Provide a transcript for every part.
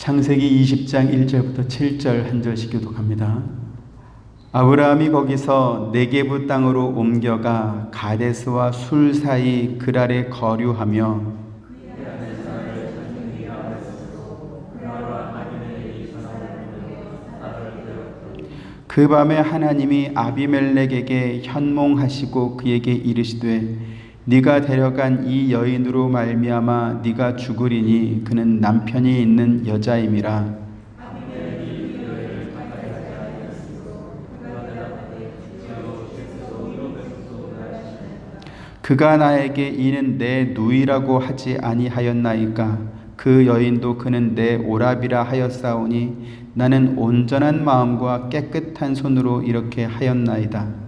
창세기 20장 1절부터 7절 한 절씩 교독합니다. 아브라함이 거기서 네게부 땅으로 옮겨가 가데스와 술 사이 그랄에 거류하며 그 밤에 하나님이 아비멜렉에게 현몽하시고 그에게 이르시되 네가 데려간 이 여인으로 말미암아 네가 죽으리니 그는 남편이 있는 여자임이라. 그가 나에게 이는 내 누이라고 하지 아니하였나이까. 그 여인도 그는 내 오라비라 하였사오니 나는 온전한 마음과 깨끗한 손으로 이렇게 하였나이다.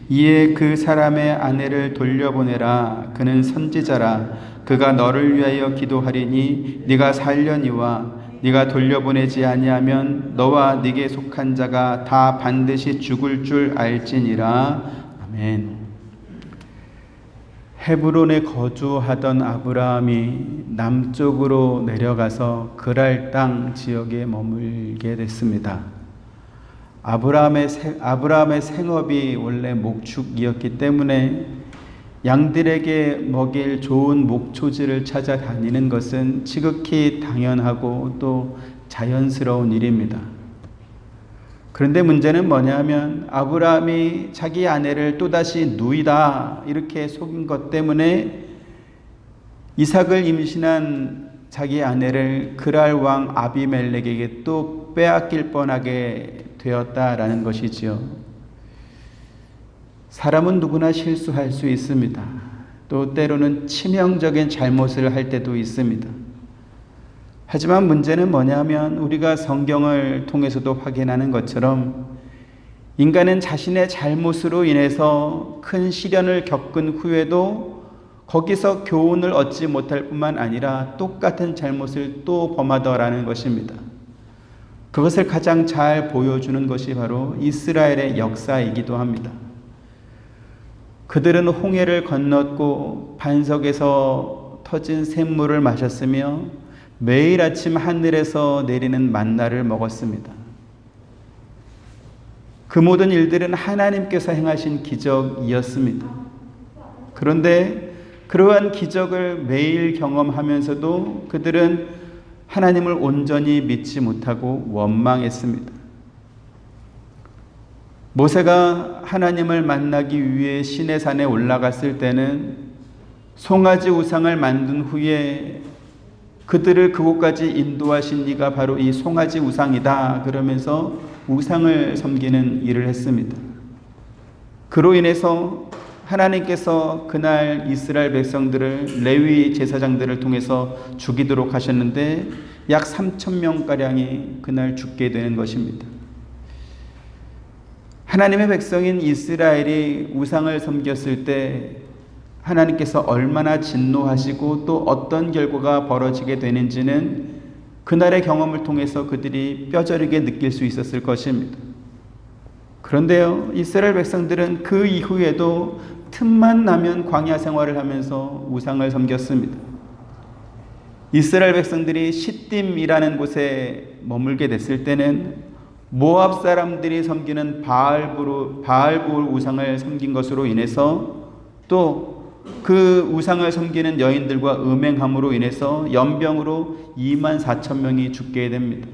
이에 그 사람의 아내를 돌려보내라. 그는 선지자라. 그가 너를 위하여 기도하리니 네가 살려니와 네가 돌려보내지 아니하면 너와 네게 속한 자가 다 반드시 죽을 줄 알지니라. 아멘. 헤브론에 거주하던 아브라함이 남쪽으로 내려가서 그랄 땅 지역에 머물게 됐습니다. 아브라함의 생업이 원래 목축이었기 때문에 양들에게 먹일 좋은 목초지를 찾아다니는 것은 지극히 당연하고 또 자연스러운 일입니다. 그런데 문제는 뭐냐면 아브라함이 자기 아내를 또다시 누이다 이렇게 속인 것 때문에 이삭을 임신한 자기 아내를 그랄 왕 아비멜렉에게 또 빼앗길 뻔하게 되었다라는 것이지요. 사람은 누구나 실수할 수 있습니다. 또 때로는 치명적인 잘못을 할 때도 있습니다. 하지만 문제는 뭐냐면 우리가 성경을 통해서도 확인하는 것처럼 인간은 자신의 잘못으로 인해서 큰 시련을 겪은 후에도 거기서 교훈을 얻지 못할 뿐만 아니라 똑같은 잘못을 또 범하더라는 것입니다. 그것을 가장 잘 보여주는 것이 바로 이스라엘의 역사이기도 합니다. 그들은 홍해를 건넜고 반석에서 터진 샘물을 마셨으며 매일 아침 하늘에서 내리는 만나를 먹었습니다. 그 모든 일들은 하나님께서 행하신 기적이었습니다. 그런데 그러한 기적을 매일 경험하면서도 그들은 하나님을 온전히 믿지 못하고 원망했습니다. 모세가 하나님을 만나기 위해 시내산에 올라갔을 때는 송아지 우상을 만든 후에 그들을 그곳까지 인도하신 이가 바로 이 송아지 우상이다 그러면서 우상을 섬기는 일을 했습니다. 그로 인해서 하나님께서 그날 이스라엘 백성들을 레위 제사장들을 통해서 죽이도록 하셨는데 약 3,000명가량이 그날 죽게 되는 것입니다. 하나님의 백성인 이스라엘이 우상을 섬겼을 때 하나님께서 얼마나 진노하시고 또 어떤 결과가 벌어지게 되는지는 그날의 경험을 통해서 그들이 뼈저리게 느낄 수 있었을 것입니다. 그런데요, 이스라엘 백성들은 그 이후에도 틈만 나면 광야 생활을 하면서 우상을 섬겼습니다. 이스라엘 백성들이 시딤이라는 곳에 머물게 됐을 때는 모압 사람들이 섬기는 바알볼 우상을 섬긴 것으로 인해서 또 그 우상을 섬기는 여인들과 음행함으로 인해서 연병으로 24,000명이 죽게 됩니다.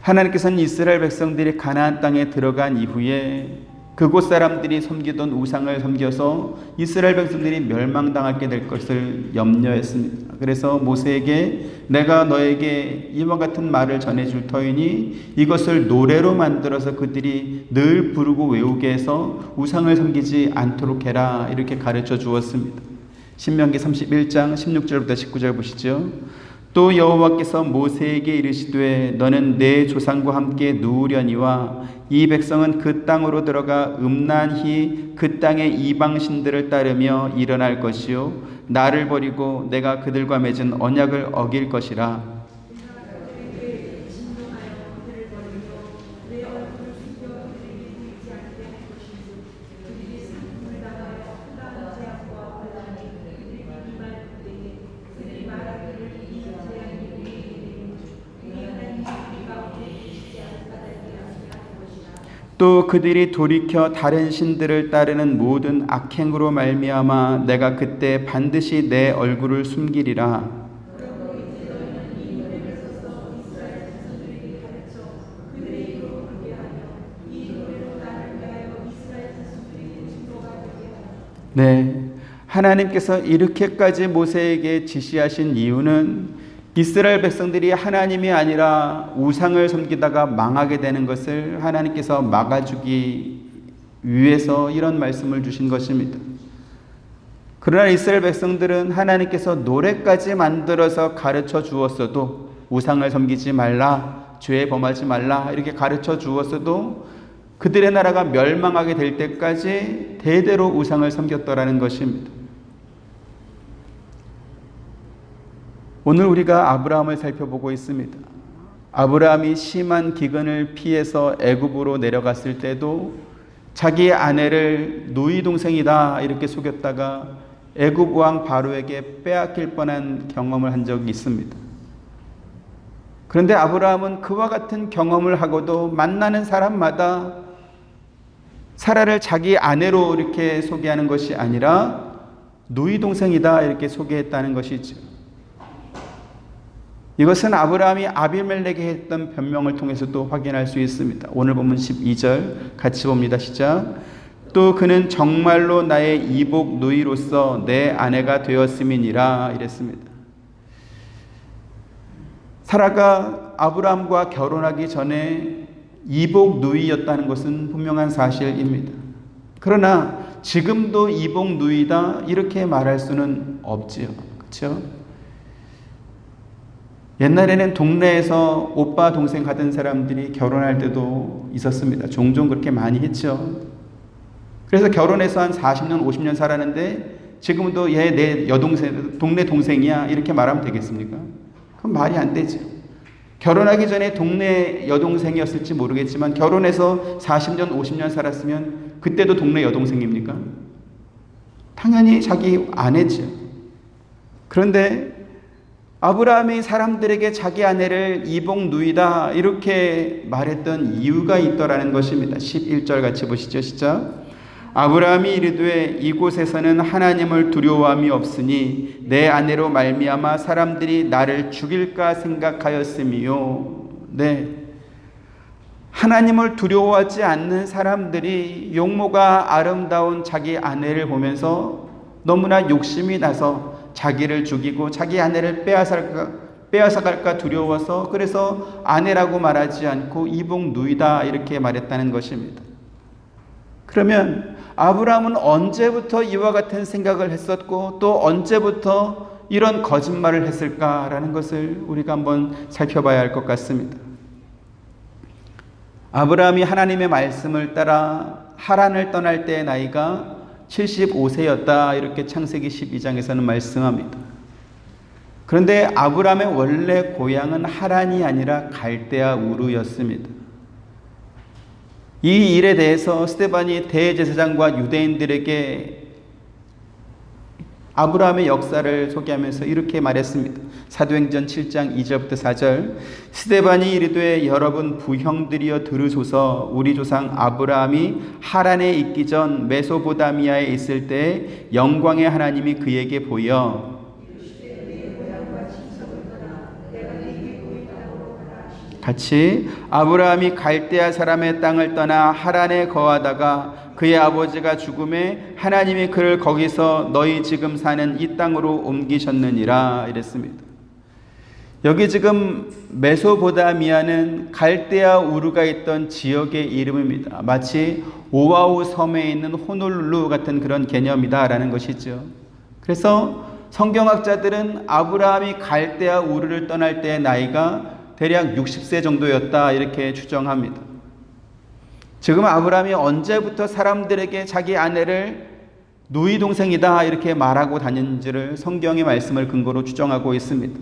하나님께서는 이스라엘 백성들이 가나안 땅에 들어간 이후에 그곳 사람들이 섬기던 우상을 섬겨서 이스라엘 백성들이 멸망당하게 될 것을 염려했습니다. 그래서 모세에게 내가 너에게 이와 같은 말을 전해줄 터이니 이것을 노래로 만들어서 그들이 늘 부르고 외우게 해서 우상을 섬기지 않도록 해라 이렇게 가르쳐 주었습니다. 신명기 31장 16절부터 19절 보시죠. 또 여호와께서 모세에게 이르시되 너는 내 조상과 함께 누우려니와 이 백성은 그 땅으로 들어가 음란히 그 땅의 이방신들을 따르며 일어날 것이요 나를 버리고 내가 그들과 맺은 언약을 어길 것이라. 또 그들이 돌이켜 다른 신들을 따르는 모든 악행으로 말미암아 내가 그때 반드시 내 얼굴을 숨기리라. 네, 하나님께서 이렇게까지 모세에게 지시하신 이유는 이스라엘 백성들이 하나님이 아니라 우상을 섬기다가 망하게 되는 것을 하나님께서 막아주기 위해서 이런 말씀을 주신 것입니다. 그러나 이스라엘 백성들은 하나님께서 노래까지 만들어서 가르쳐 주었어도 우상을 섬기지 말라, 죄에 범하지 말라 이렇게 가르쳐 주었어도 그들의 나라가 멸망하게 될 때까지 대대로 우상을 섬겼더라는 것입니다. 오늘 우리가 아브라함을 살펴보고 있습니다. 아브라함이 심한 기근을 피해서 애굽으로 내려갔을 때도 자기 아내를 누이 동생이다 이렇게 속였다가 애굽 왕 바로에게 빼앗길 뻔한 경험을 한 적이 있습니다. 그런데 아브라함은 그와 같은 경험을 하고도 만나는 사람마다 사라를 자기 아내로 이렇게 소개하는 것이 아니라 누이 동생이다 이렇게 소개했다는 것이죠. 이것은 아브라함이 아비멜렉에 했던 변명을 통해서도 확인할 수 있습니다. 오늘 본문 12절 같이 봅니다. 시작. 또 그는 정말로 나의 이복 누이로서 내 아내가 되었음이니라 이랬습니다. 사라가 아브라함과 결혼하기 전에 이복 누이였다는 것은 분명한 사실입니다. 그러나 지금도 이복 누이다 이렇게 말할 수는 없지요. 그렇죠? 옛날에는 동네에서 오빠 동생 하던 사람들이 결혼할 때도 있었습니다. 종종 그렇게 많이 했죠. 그래서 결혼해서 한 40년 50년 살았는데 지금도 얘 내 여동생 동네 동생이야 이렇게 말하면 되겠습니까? 그건 말이 안 되죠. 결혼하기 전에 동네 여동생이었을지 모르겠지만 결혼해서 40년 50년 살았으면 그때도 동네 여동생입니까? 당연히 자기 아내죠. 그런데 아브라함이 사람들에게 자기 아내를 이복 누이다 이렇게 말했던 이유가 있더라는 것입니다. 11절 같이 보시죠. 시작. 아브라함이 이르되 이곳에서는 하나님을 두려워함이 없으니 내 아내로 말미암아 사람들이 나를 죽일까 생각하였음이요. 네, 하나님을 두려워하지 않는 사람들이 용모가 아름다운 자기 아내를 보면서 너무나 욕심이 나서 자기를 죽이고 자기 아내를 빼앗아갈까 두려워서 그래서 아내라고 말하지 않고 이복 누이다 이렇게 말했다는 것입니다. 그러면 아브라함은 언제부터 이와 같은 생각을 했었고 또 언제부터 이런 거짓말을 했을까라는 것을 우리가 한번 살펴봐야 할 것 같습니다. 아브라함이 하나님의 말씀을 따라 하란을 떠날 때의 나이가 75세였다 이렇게 창세기 12장에서는 말씀합니다. 그런데 아브라함의 원래 고향은 하란이 아니라 갈대아 우르였습니다. 이 일에 대해서 스데반이 대제사장과 유대인들에게 아브라함의 역사를 소개하면서 이렇게 말했습니다. 사도행전 7장 2절부터 4절. 스데반이 이르되 여러분 부형들이여 들으소서. 우리 조상 아브라함이 하란에 있기 전 메소포다미아에 있을 때 영광의 하나님이 그에게 보여 같이 아브라함이 갈대아 사람의 땅을 떠나 하란에 거하다가 그의 아버지가 죽음에 하나님이 그를 거기서 너희 지금 사는 이 땅으로 옮기셨느니라 이랬습니다. 여기 지금 메소포다미아는 갈대아 우르가 있던 지역의 이름입니다. 마치 오아후 섬에 있는 호놀룰루 같은 그런 개념이다라는 것이죠. 그래서 성경학자들은 아브라함이 갈대아 우르를 떠날 때의 나이가 대략 60세 정도였다 이렇게 추정합니다. 지금 아브라함이 언제부터 사람들에게 자기 아내를 누이 동생이다 이렇게 말하고 다녔는지를 성경의 말씀을 근거로 추정하고 있습니다.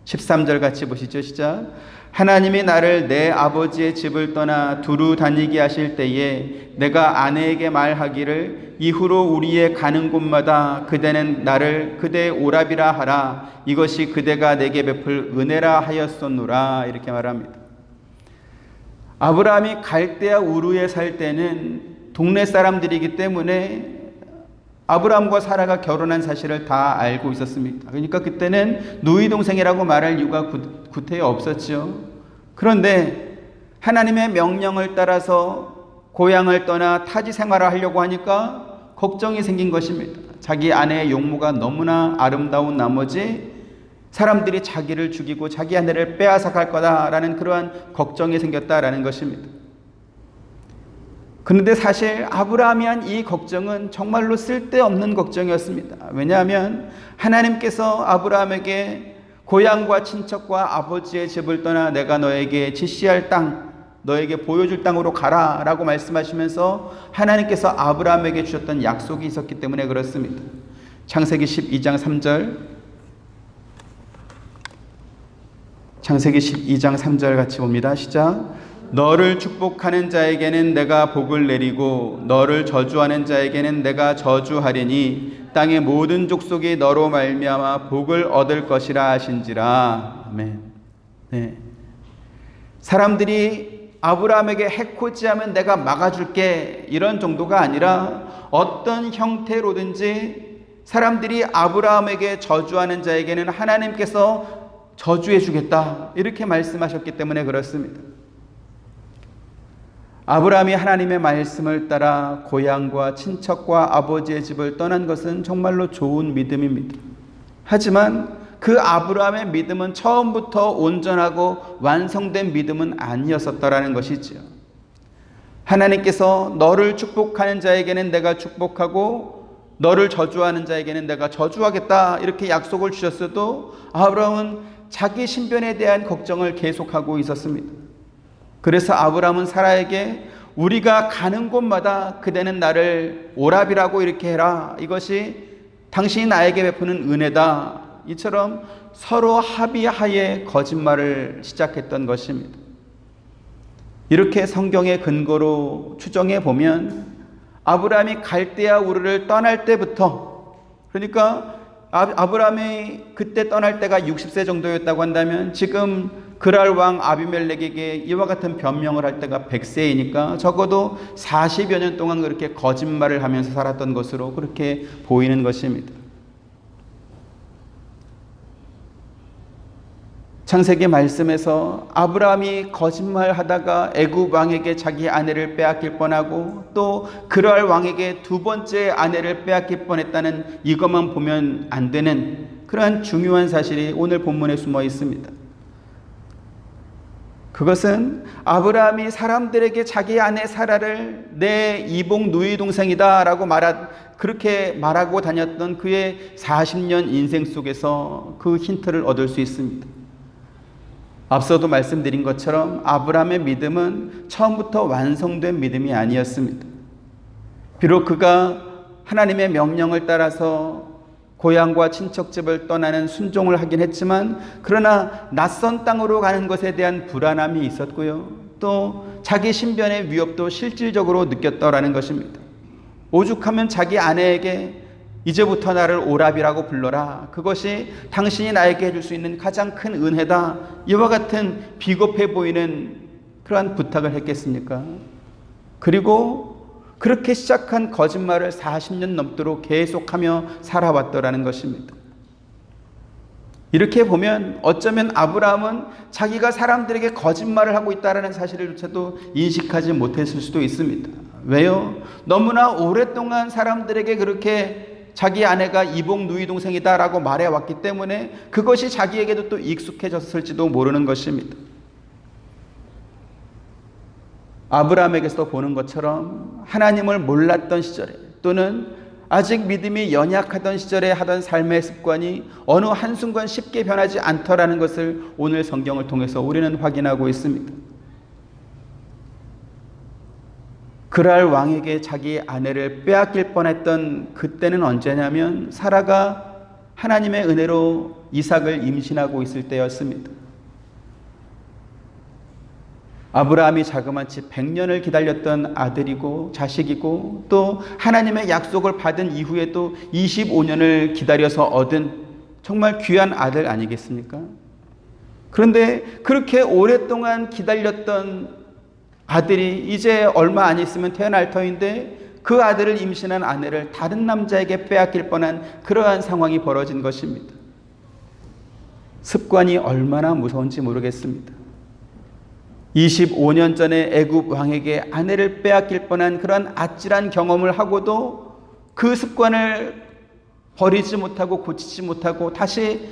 13절 같이 보시죠. 시작. 하나님이 나를 내 아버지의 집을 떠나 두루 다니게 하실 때에 내가 아내에게 말하기를 이후로 우리의 가는 곳마다 그대는 나를 그대의 오랍이라 하라. 이것이 그대가 내게 베풀 은혜라 하였었노라. 이렇게 말합니다. 아브라함이 갈대아 우르에 살 때는 동네 사람들이기 때문에 아브라함과 사라가 결혼한 사실을 다 알고 있었습니다. 그러니까 그때는 누이 동생이라고 말할 이유가 구태여 없었죠. 그런데 하나님의 명령을 따라서 고향을 떠나 타지 생활을 하려고 하니까 걱정이 생긴 것입니다. 자기 아내의 용모가 너무나 아름다운 나머지 사람들이 자기를 죽이고 자기 아내를 빼앗아 갈 거다라는 그러한 걱정이 생겼다라는 것입니다. 그런데 사실 아브라함이 한 이 걱정은 정말로 쓸데없는 걱정이었습니다. 왜냐하면 하나님께서 아브라함에게 고향과 친척과 아버지의 집을 떠나 내가 너에게 지시할 땅, 너에게 보여줄 땅으로 가라 라고 말씀하시면서 하나님께서 아브라함에게 주셨던 약속이 있었기 때문에 그렇습니다. 창세기 12장 3절, 창세기 12장 3절 같이 봅니다. 시작. 너를 축복하는 자에게는 내가 복을 내리고 너를 저주하는 자에게는 내가 저주하리니 땅의 모든 족속이 너로 말미암아 복을 얻을 것이라 하신지라. 아멘. 네. 사람들이 아브라함에게 해코지하면 내가 막아줄게 이런 정도가 아니라 어떤 형태로든지 사람들이 아브라함에게 저주하는 자에게는 하나님께서 저주해 주겠다 이렇게 말씀하셨기 때문에 그렇습니다. 아브라함이 하나님의 말씀을 따라 고향과 친척과 아버지의 집을 떠난 것은 정말로 좋은 믿음입니다. 하지만 그 아브라함의 믿음은 처음부터 온전하고 완성된 믿음은 아니었었다라는 것이지요. 하나님께서 너를 축복하는 자에게는 내가 축복하고 너를 저주하는 자에게는 내가 저주하겠다 이렇게 약속을 주셨어도 아브라함은 자기 신변에 대한 걱정을 계속하고 있었습니다. 그래서 아브라함은 사라에게 우리가 가는 곳마다 그대는 나를 오라비라고 이렇게 해라. 이것이 당신이 나에게 베푸는 은혜다. 이처럼 서로 합의하에 거짓말을 시작했던 것입니다. 이렇게 성경의 근거로 추정해 보면 아브라함이 갈대아 우르를 떠날 때부터, 그러니까 아브라함이 그때 떠날 때가 60세 정도였다고 한다면 지금 그랄 왕 아비멜렉에게 이와 같은 변명을 할 때가 100세이니까 적어도 40여 년 동안 그렇게 거짓말을 하면서 살았던 것으로 그렇게 보이는 것입니다. 창세기 말씀에서 아브라함이 거짓말하다가 애굽 왕에게 자기 아내를 빼앗길 뻔하고 또 그랄 왕에게 두 번째 아내를 빼앗길 뻔했다는 이것만 보면 안 되는 그러한 중요한 사실이 오늘 본문에 숨어 있습니다. 그것은 아브라함이 사람들에게 자기 아내 사라를 내 이복 누이 동생이다 라고 그렇게 말하고 다녔던 그의 40년 인생 속에서 그 힌트를 얻을 수 있습니다. 앞서도 말씀드린 것처럼 아브라함의 믿음은 처음부터 완성된 믿음이 아니었습니다. 비록 그가 하나님의 명령을 따라서 고향과 친척집을 떠나는 순종을 하긴 했지만 그러나 낯선 땅으로 가는 것에 대한 불안함이 있었고요. 또 자기 신변의 위협도 실질적으로 느꼈다라는 것입니다. 오죽하면 자기 아내에게 이제부터 나를 오라비라고 불러라. 그것이 당신이 나에게 해줄 수 있는 가장 큰 은혜다. 이와 같은 비겁해 보이는 그러한 부탁을 했겠습니까? 그리고 그렇게 시작한 거짓말을 40년 넘도록 계속하며 살아왔더라는 것입니다. 이렇게 보면 어쩌면 아브라함은 자기가 사람들에게 거짓말을 하고 있다는 사실조차도 인식하지 못했을 수도 있습니다. 왜요? 너무나 오랫동안 사람들에게 그렇게 자기 아내가 이복 누이 동생이다라고 말해왔기 때문에 그것이 자기에게도 또 익숙해졌을지도 모르는 것입니다. 아브라함에게서 보는 것처럼 하나님을 몰랐던 시절에 또는 아직 믿음이 연약하던 시절에 하던 삶의 습관이 어느 한순간 쉽게 변하지 않더라는 것을 오늘 성경을 통해서 우리는 확인하고 있습니다. 그랄 왕에게 자기 아내를 빼앗길 뻔했던 그때는 언제냐면 사라가 하나님의 은혜로 이삭을 임신하고 있을 때였습니다. 아브라함이 자그마치 100년을 기다렸던 아들이고 자식이고 또 하나님의 약속을 받은 이후에 또 25년을 기다려서 얻은 정말 귀한 아들 아니겠습니까? 그런데 그렇게 오랫동안 기다렸던 아들이 이제 얼마 안 있으면 태어날 터인데 그 아들을 임신한 아내를 다른 남자에게 빼앗길 뻔한 그러한 상황이 벌어진 것입니다. 습관이 얼마나 무서운지 모르겠습니다. 25년 전에 애굽 왕에게 아내를 빼앗길 뻔한 그런 아찔한 경험을 하고도 그 습관을 버리지 못하고 고치지 못하고 다시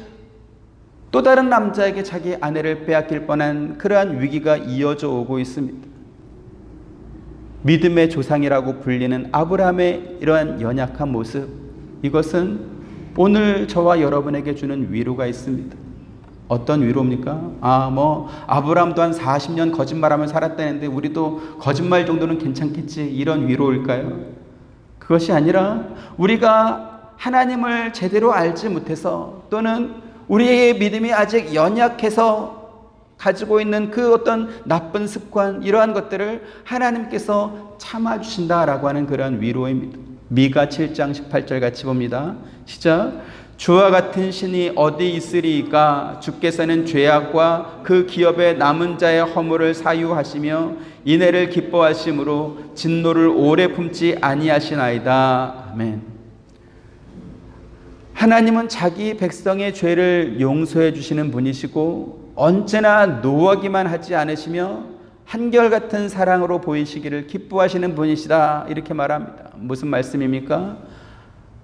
또 다른 남자에게 자기 아내를 빼앗길 뻔한 그러한 위기가 이어져 오고 있습니다. 믿음의 조상이라고 불리는 아브라함의 이러한 연약한 모습, 이것은 오늘 저와 여러분에게 주는 위로가 있습니다. 어떤 위로입니까? 아브라함도 한 40년 거짓말하며 살았다는데 우리도 거짓말 정도는 괜찮겠지, 이런 위로일까요? 그것이 아니라 우리가 하나님을 제대로 알지 못해서, 또는 우리의 믿음이 아직 연약해서 가지고 있는 그 어떤 나쁜 습관, 이러한 것들을 하나님께서 참아주신다라고 하는 그런 위로입니다. 미가 7장 18절 같이 봅니다. 시작. 주와 같은 신이 어디 있으리이까? 주께서는 죄악과 그 기업의 남은 자의 허물을 사유하시며 인애를 기뻐하심으로 진노를 오래 품지 아니하시나이다. 아멘. 하나님은 자기 백성의 죄를 용서해 주시는 분이시고 언제나 노하기만 하지 않으시며 한결같은 사랑으로 보이시기를 기뻐하시는 분이시다, 이렇게 말합니다. 무슨 말씀입니까?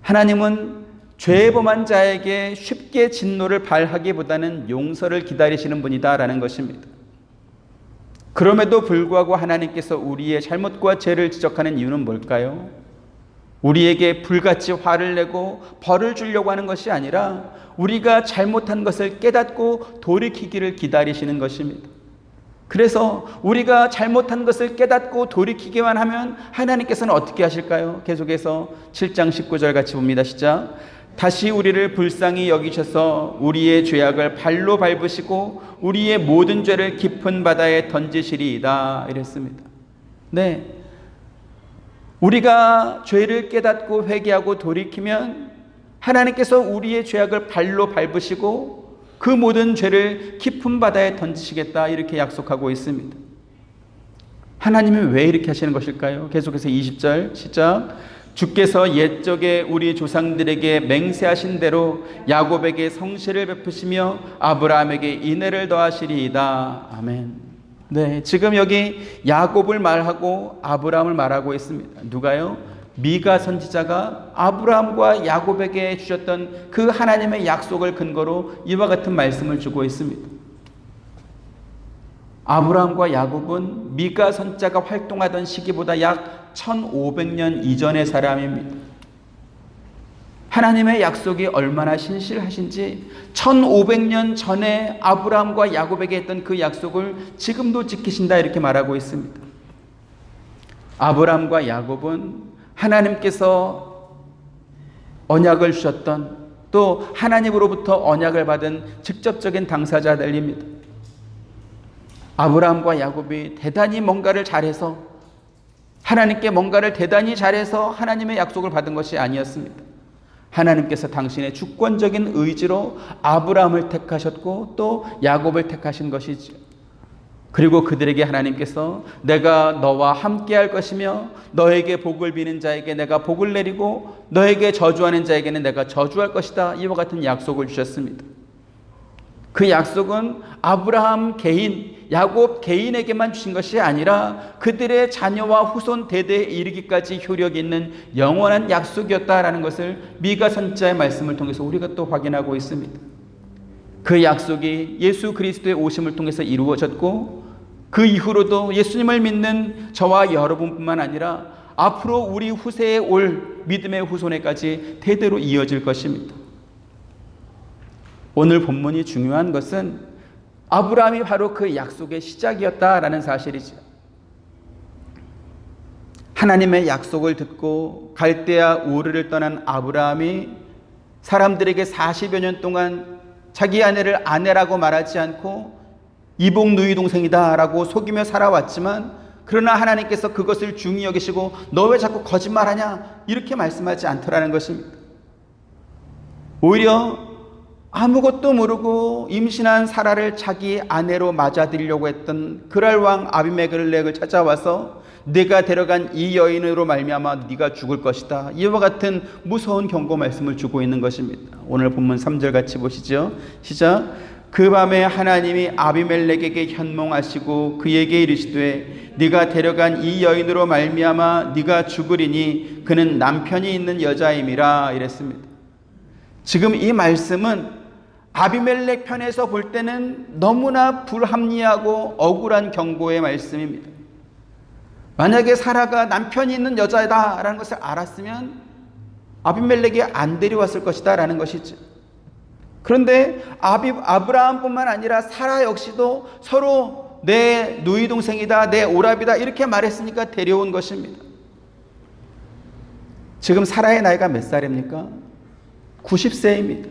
하나님은 죄 범한 자에게 쉽게 진노를 발하기보다는 용서를 기다리시는 분이다라는 것입니다. 그럼에도 불구하고 하나님께서 우리의 잘못과 죄를 지적하는 이유는 뭘까요? 우리에게 불같이 화를 내고 벌을 주려고 하는 것이 아니라 우리가 잘못한 것을 깨닫고 돌이키기를 기다리시는 것입니다. 그래서 우리가 잘못한 것을 깨닫고 돌이키기만 하면 하나님께서는 어떻게 하실까요? 계속해서 7장 19절 같이 봅니다. 시작. 다시 우리를 불쌍히 여기셔서 우리의 죄악을 발로 밟으시고 우리의 모든 죄를 깊은 바다에 던지시리이다, 이랬습니다. 네, 우리가 죄를 깨닫고 회개하고 돌이키면 하나님께서 우리의 죄악을 발로 밟으시고 그 모든 죄를 깊은 바다에 던지시겠다, 이렇게 약속하고 있습니다. 하나님은 왜 이렇게 하시는 것일까요? 계속해서 20절 시작. 주께서 옛적에 우리 조상들에게 맹세하신 대로 야곱에게 성실을 베푸시며 아브라함에게 인애를 더하시리이다. 아멘. 네, 지금 여기 야곱을 말하고 아브라함을 말하고 있습니다. 누가요? 미가 선지자가 아브라함과 야곱에게 주셨던 그 하나님의 약속을 근거로 이와 같은 말씀을 주고 있습니다. 아브라함과 야곱은 미가 선지자가 활동하던 시기보다 약 1500년 이전의 사람입니다. 하나님의 약속이 얼마나 신실하신지 1500년 전에 아브라함과 야곱에게 했던 그 약속을 지금도 지키신다, 이렇게 말하고 있습니다. 아브라함과 야곱은 하나님께서 언약을 주셨던, 또 하나님으로부터 언약을 받은 직접적인 당사자들입니다. 아브라함과 야곱이 대단히 뭔가를 잘해서, 하나님께 뭔가를 대단히 잘해서 하나님의 약속을 받은 것이 아니었습니다. 하나님께서 당신의 주권적인 의지로 아브라함을 택하셨고 또 야곱을 택하신 것이죠. 그리고 그들에게 하나님께서 내가 너와 함께 할 것이며 너에게 복을 비는 자에게 내가 복을 내리고 너에게 저주하는 자에게는 내가 저주할 것이다, 이와 같은 약속을 주셨습니다. 그 약속은 아브라함 개인, 야곱 개인에게만 주신 것이 아니라 그들의 자녀와 후손 대대에 이르기까지 효력이 있는 영원한 약속이었다라는 것을 미가 선지자의 말씀을 통해서 우리가 또 확인하고 있습니다. 그 약속이 예수 그리스도의 오심을 통해서 이루어졌고 그 이후로도 예수님을 믿는 저와 여러분뿐만 아니라 앞으로 우리 후세에 올 믿음의 후손에까지 대대로 이어질 것입니다. 오늘 본문이 중요한 것은 아브라함이 바로 그 약속의 시작이었다라는 사실이죠. 하나님의 약속을 듣고 갈대아 우르를 떠난 아브라함이 사람들에게 40여 년 동안 자기 아내를 아내라고 말하지 않고 이복 누이 동생이다 라고 속이며 살아왔지만, 그러나 하나님께서 그것을 중히 여기시고 너 왜 자꾸 거짓말하냐, 이렇게 말씀하지 않더라는 것입니다. 오히려 아무것도 모르고 임신한 사라를 자기 아내로 맞아들이려고 했던 그랄 왕 아비멜렉을 찾아와서 네가 데려간 이 여인으로 말미암아 네가 죽을 것이다, 이와 같은 무서운 경고 말씀을 주고 있는 것입니다. 오늘 본문 3절 같이 보시죠. 시작. 그 밤에 하나님이 아비멜렉에게 현몽하시고 그에게 이르시되 네가 데려간 이 여인으로 말미암아 네가 죽으리니 그는 남편이 있는 여자임이라 이랬습니다. 지금 이 말씀은 아비멜렉 편에서 볼 때는 너무나 불합리하고 억울한 경고의 말씀입니다. 만약에 사라가 남편이 있는 여자다라는 것을 알았으면 아비멜렉이 안 데려왔을 것이다 라는 것이죠. 그런데 아브라함뿐만 아니라 사라 역시도 서로 내 누이 동생이다, 내 오랍이다 이렇게 말했으니까 데려온 것입니다. 지금 사라의 나이가 몇 살입니까? 90세입니다.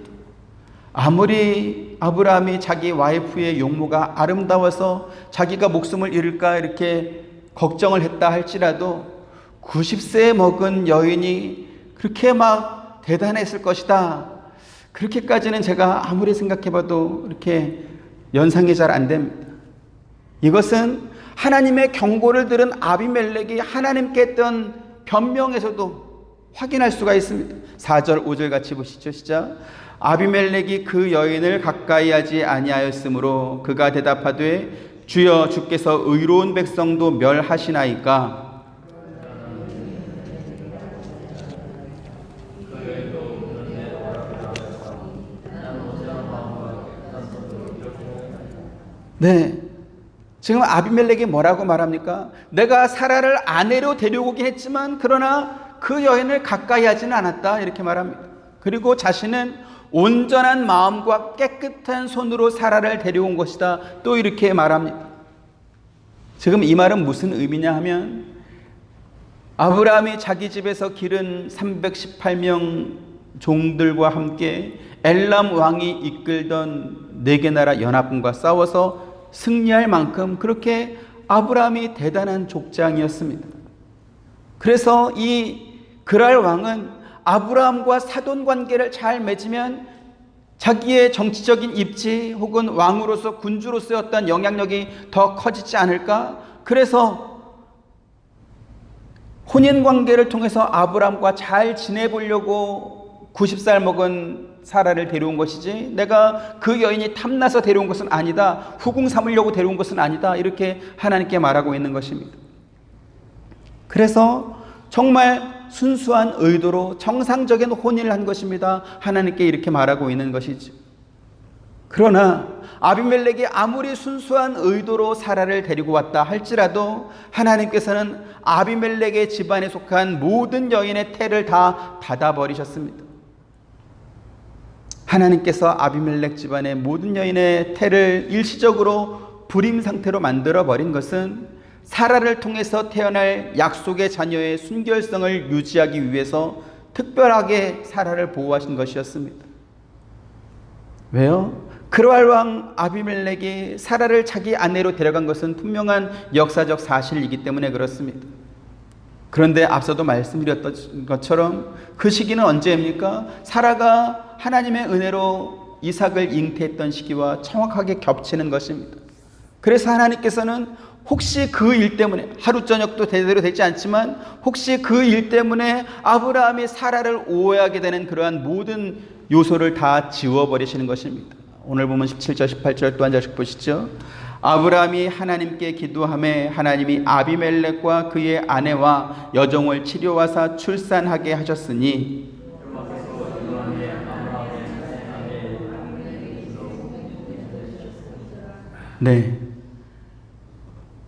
아무리 아브라함이 자기 와이프의 용모가 아름다워서 자기가 목숨을 잃을까 이렇게 걱정을 했다 할지라도 90세에 먹은 여인이 그렇게 막 대단했을 것이다, 그렇게까지는 제가 아무리 생각해봐도 이렇게 연상이 잘 안 됩니다. 이것은 하나님의 경고를 들은 아비멜렉이 하나님께 했던 변명에서도 확인할 수가 있습니다. 4절 5절 같이 보시죠. 시작. 아비멜렉이 그 여인을 가까이 하지 아니하였으므로 그가 대답하되 주여 주께서 의로운 백성도 멸하시나이까. 네, 지금 아비멜렉이 뭐라고 말합니까? 내가 사라를 아내로 데려오긴 했지만 그러나 그 여인을 가까이 하지는 않았다 이렇게 말합니다. 그리고 자신은 온전한 마음과 깨끗한 손으로 사라를 데려온 것이다 또 이렇게 말합니다. 지금 이 말은 무슨 의미냐 하면 아브라함이 자기 집에서 기른 318명 종들과 함께 엘람 왕이 이끌던 4개 나라 연합군과 싸워서 승리할 만큼 그렇게 아브라함이 대단한 족장이었습니다. 그래서 이 그랄 왕은 아브라함과 사돈 관계를 잘 맺으면 자기의 정치적인 입지 혹은 왕으로서 군주로서의 어떤 영향력이 더 커지지 않을까? 그래서 혼인 관계를 통해서 아브라함과 잘 지내보려고 90살 먹은 사라를 데려온 것이지 내가 그 여인이 탐나서 데려온 것은 아니다, 후궁 삼으려고 데려온 것은 아니다 이렇게 하나님께 말하고 있는 것입니다. 그래서 정말 순수한 의도로 정상적인 혼인을 한 것입니다. 하나님께 이렇게 말하고 있는 것이죠. 그러나 아비멜렉이 아무리 순수한 의도로 사라를 데리고 왔다 할지라도 하나님께서는 아비멜렉의 집안에 속한 모든 여인의 태를 다 닫아버리셨습니다. 하나님께서 아비멜렉 집안의 모든 여인의 태를 일시적으로 불임 상태로 만들어버린 것은 사라를 통해서 태어날 약속의 자녀의 순결성을 유지하기 위해서 특별하게 사라를 보호하신 것이었습니다. 왜요? 그랄 왕 아비멜렉이 사라를 자기 아내로 데려간 것은 분명한 역사적 사실이기 때문에 그렇습니다. 그런데 앞서도 말씀드렸던 것처럼 그 시기는 언제입니까? 사라가 하나님의 은혜로 이삭을 잉태했던 시기와 정확하게 겹치는 것입니다. 그래서 하나님께서는 혹시 그 일 때문에 하루 저녁도 제대로 되지 않지만 혹시 그 일 때문에 아브라함이 사라를 오해하게 되는 그러한 모든 요소를 다 지워버리시는 것입니다. 오늘 보면 17절 18절 또 한 절씩 보시죠. 아브라함이 하나님께 기도하매 하나님이 아비멜렉과 그의 아내와 여종을 치료하사 출산하게 하셨으니. 네,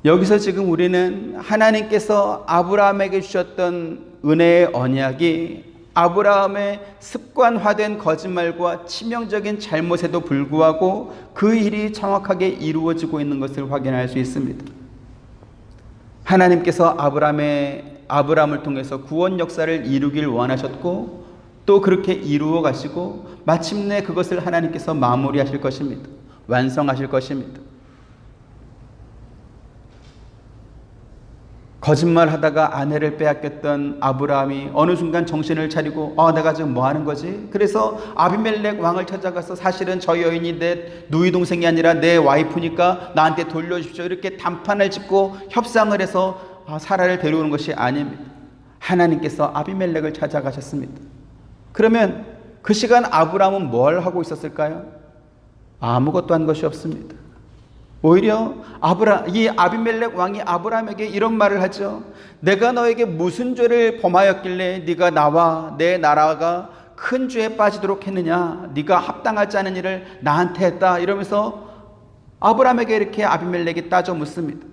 여기서 지금 우리는 하나님께서 아브라함에게 주셨던 은혜의 언약이 아브라함의 습관화된 거짓말과 치명적인 잘못에도 불구하고 그 일이 정확하게 이루어지고 있는 것을 확인할 수 있습니다. 하나님께서 아브라함을 통해서 구원 역사를 이루길 원하셨고 또 그렇게 이루어 가시고 마침내 그것을 하나님께서 마무리하실 것입니다. 완성하실 것입니다. 거짓말하다가 아내를 빼앗겼던 아브라함이 어느 순간 정신을 차리고 내가 지금 뭐 하는 거지? 그래서 아비멜렉 왕을 찾아가서 사실은 저 여인이 내 누이 동생이 아니라 내 와이프니까 나한테 돌려주십시오. 이렇게 담판을 짓고 협상을 해서 사라를 데려오는 것이 아닙니다. 하나님께서 아비멜렉을 찾아가셨습니다. 그러면 그 시간 아브라함은 뭘 하고 있었을까요? 아무것도 한 것이 없습니다. 오히려 이 아비멜렉 왕이 아브라함에게 이런 말을 하죠. 내가 너에게 무슨 죄를 범하였길래 네가 나와 내 나라가 큰 죄에 빠지도록 했느냐? 네가 합당하지 않은 일을 나한테 했다. 이러면서 아브라함에게 이렇게 아비멜렉이 따져 묻습니다.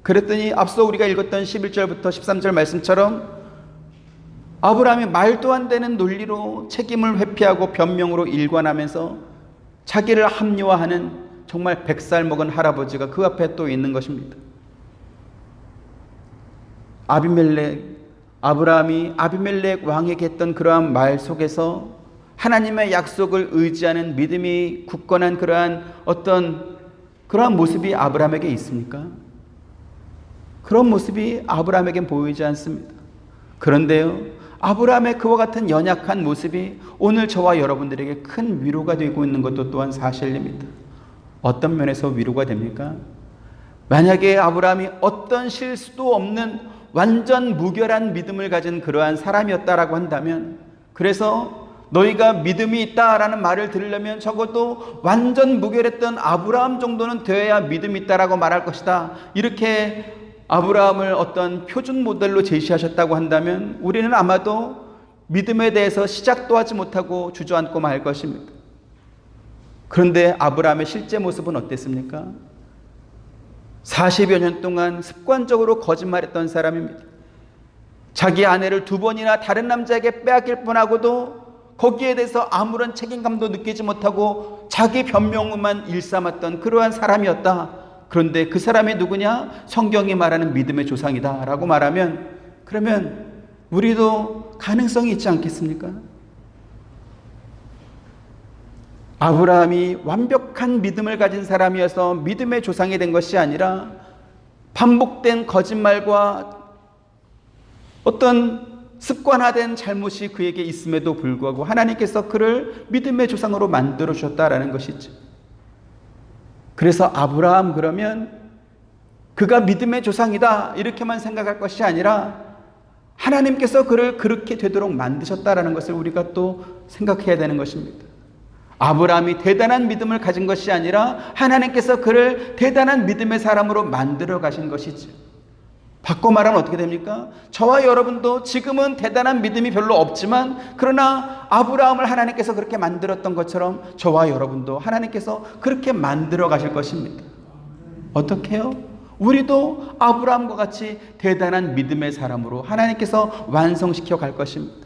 그랬더니 앞서 우리가 읽었던 11절부터 13절 말씀처럼 아브라함이 말도 안 되는 논리로 책임을 회피하고 변명으로 일관하면서 자기를 합리화하는 정말 100살 먹은 할아버지가 그 앞에 또 있는 것입니다. 아브라함이 아비멜렉 왕에게 했던 그러한 말 속에서 하나님의 약속을 의지하는 믿음이 굳건한 그러한 모습이 아브라함에게 있습니까? 그런 모습이 아브라함에겐 보이지 않습니다. 그런데요, 아브라함의 그와 같은 연약한 모습이 오늘 저와 여러분들에게 큰 위로가 되고 있는 것도 또한 사실입니다. 어떤 면에서 위로가 됩니까? 만약에 아브라함이 어떤 실수도 없는 완전 무결한 믿음을 가진 그러한 사람이었다라고 한다면, 그래서 너희가 믿음이 있다라는 말을 들으려면 적어도 완전 무결했던 아브라함 정도는 되어야 믿음이 있다라고 말할 것이다. 이렇게 아브라함을 어떤 표준 모델로 제시하셨다고 한다면 우리는 아마도 믿음에 대해서 시작도 하지 못하고 주저앉고 말 것입니다. 그런데 아브라함의 실제 모습은 어땠습니까? 40여 년 동안 습관적으로 거짓말했던 사람입니다. 자기 아내를 2번이나 다른 남자에게 빼앗길 뻔하고도 거기에 대해서 아무런 책임감도 느끼지 못하고 자기 변명만 일삼았던 그러한 사람이었다. 그런데 그 사람이 누구냐? 성경이 말하는 믿음의 조상이다 라고 말하면, 그러면 우리도 가능성이 있지 않겠습니까? 아브라함이 완벽한 믿음을 가진 사람이어서 믿음의 조상이 된 것이 아니라 반복된 거짓말과 어떤 습관화된 잘못이 그에게 있음에도 불구하고 하나님께서 그를 믿음의 조상으로 만들어 주셨다라는 것이죠. 그래서 아브라함 그러면 그가 믿음의 조상이다 이렇게만 생각할 것이 아니라 하나님께서 그를 그렇게 되도록 만드셨다라는 것을 우리가 또 생각해야 되는 것입니다. 아브라함이 대단한 믿음을 가진 것이 아니라 하나님께서 그를 대단한 믿음의 사람으로 만들어 가신 것이죠. 바꿔 말하면 어떻게 됩니까? 저와 여러분도 지금은 대단한 믿음이 별로 없지만, 그러나 아브라함을 하나님께서 그렇게 만들었던 것처럼 저와 여러분도 하나님께서 그렇게 만들어 가실 것입니다. 어떻게 해요? 우리도 아브라함과 같이 대단한 믿음의 사람으로 하나님께서 완성시켜 갈 것입니다.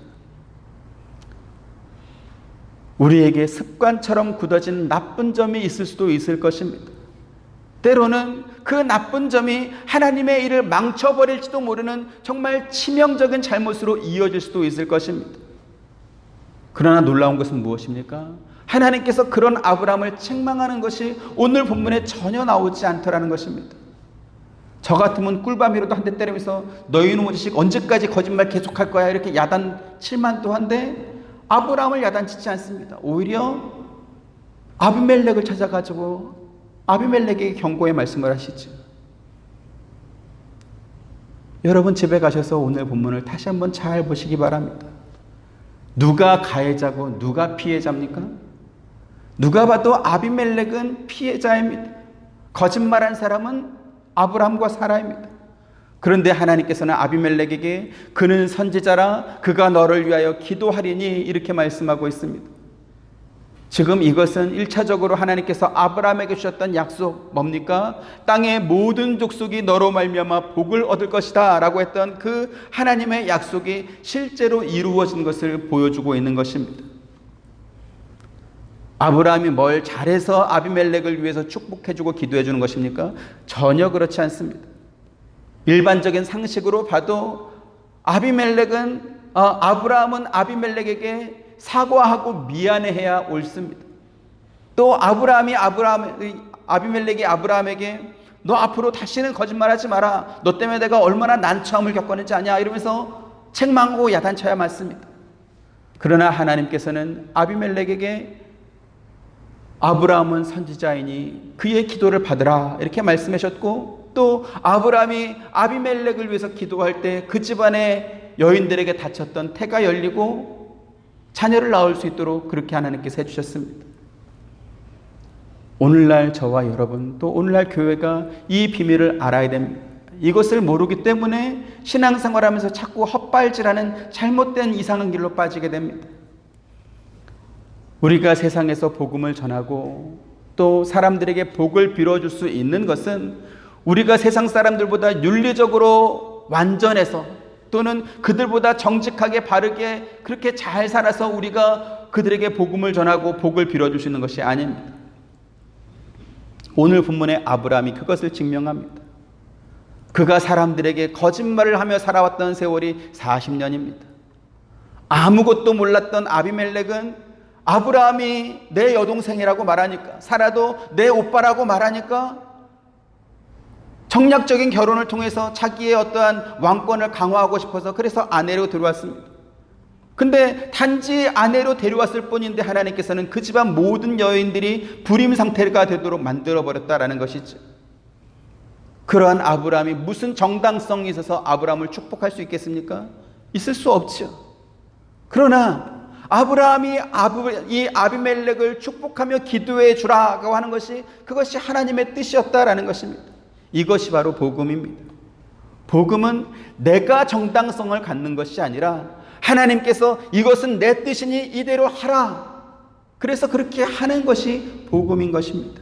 우리에게 습관처럼 굳어진 나쁜 점이 있을 수도 있을 것입니다. 때로는 그 나쁜 점이 하나님의 일을 망쳐버릴지도 모르는 정말 치명적인 잘못으로 이어질 수도 있을 것입니다. 그러나 놀라운 것은 무엇입니까? 하나님께서 그런 아브라함을 책망하는 것이 오늘 본문에 전혀 나오지 않더라는 것입니다. 저 같으면 꿀밤이라도 한 대 때리면서 너희 놈의 자식 언제까지 거짓말 계속할 거야 이렇게 야단칠만도 한데 아브라함을 야단치지 않습니다. 오히려 아비멜렉을 찾아가지고 아비멜렉에게 경고의 말씀을 하시죠. 여러분 집에 가셔서 오늘 본문을 다시 한번 잘 보시기 바랍니다. 누가 가해자고 누가 피해자입니까? 누가 봐도 아비멜렉은 피해자입니다. 거짓말한 사람은 아브라함과 사라입니다. 그런데 하나님께서는 아비멜렉에게 그는 선지자라 그가 너를 위하여 기도하리니 이렇게 말씀하고 있습니다. 지금 이것은 1차적으로 하나님께서 아브라함에게 주셨던 약속 뭡니까? 땅의 모든 족속이 너로 말미암아 복을 얻을 것이다 라고 했던 그 하나님의 약속이 실제로 이루어진 것을 보여주고 있는 것입니다. 아브라함이 뭘 잘해서 아비멜렉을 위해서 축복해주고 기도해주는 것입니까? 전혀 그렇지 않습니다. 일반적인 상식으로 봐도 아브라함은 아비멜렉에게 사과하고 미안해해야 옳습니다. 또 아비멜렉이 아브라함에게 너 앞으로 다시는 거짓말하지 마라. 너 때문에 내가 얼마나 난처함을 겪었는지 아냐. 이러면서 책망하고 야단쳐야 맞습니다. 그러나 하나님께서는 아비멜렉에게 아브라함은 선지자이니 그의 기도를 받으라 이렇게 말씀하셨고, 또 아브라함이 아비멜렉을 위해서 기도할 때 그 집안의 여인들에게 닫혔던 태가 열리고 자녀를 낳을 수 있도록 그렇게 하나님께서 해주셨습니다. 오늘날 저와 여러분, 또 오늘날 교회가 이 비밀을 알아야 됩니다. 이것을 모르기 때문에 신앙생활하면서 자꾸 헛발질하는 잘못된 이상한 길로 빠지게 됩니다. 우리가 세상에서 복음을 전하고 또 사람들에게 복을 빌어줄 수 있는 것은 우리가 세상 사람들보다 윤리적으로 완전해서 또는 그들보다 정직하게 바르게 그렇게 잘 살아서 우리가 그들에게 복음을 전하고 복을 빌어주시는 것이 아닙니다. 오늘 본문의 아브라함이 그것을 증명합니다. 그가 사람들에게 거짓말을 하며 살아왔던 세월이 40년입니다. 아무것도 몰랐던 아비멜렉은 아브라함이 내 여동생이라고 말하니까, 사라도 내 오빠라고 말하니까 정략적인 결혼을 통해서 자기의 어떠한 왕권을 강화하고 싶어서 그래서 아내로 들어왔습니다. 근데 단지 아내로 데려왔을 뿐인데 하나님께서는 그 집안 모든 여인들이 불임 상태가 되도록 만들어버렸다라는 것이죠. 그러한 아브라함이 무슨 정당성이 있어서 아브라함을 축복할 수 있겠습니까? 있을 수 없죠. 그러나 아브라함이 이 아비멜렉을 축복하며 기도해 주라고 하는 것이 그것이 하나님의 뜻이었다라는 것입니다. 이것이 바로 복음입니다. 복음은 내가 정당성을 갖는 것이 아니라 하나님께서 이것은 내 뜻이니 이대로 하라. 그래서 그렇게 하는 것이 복음인 것입니다.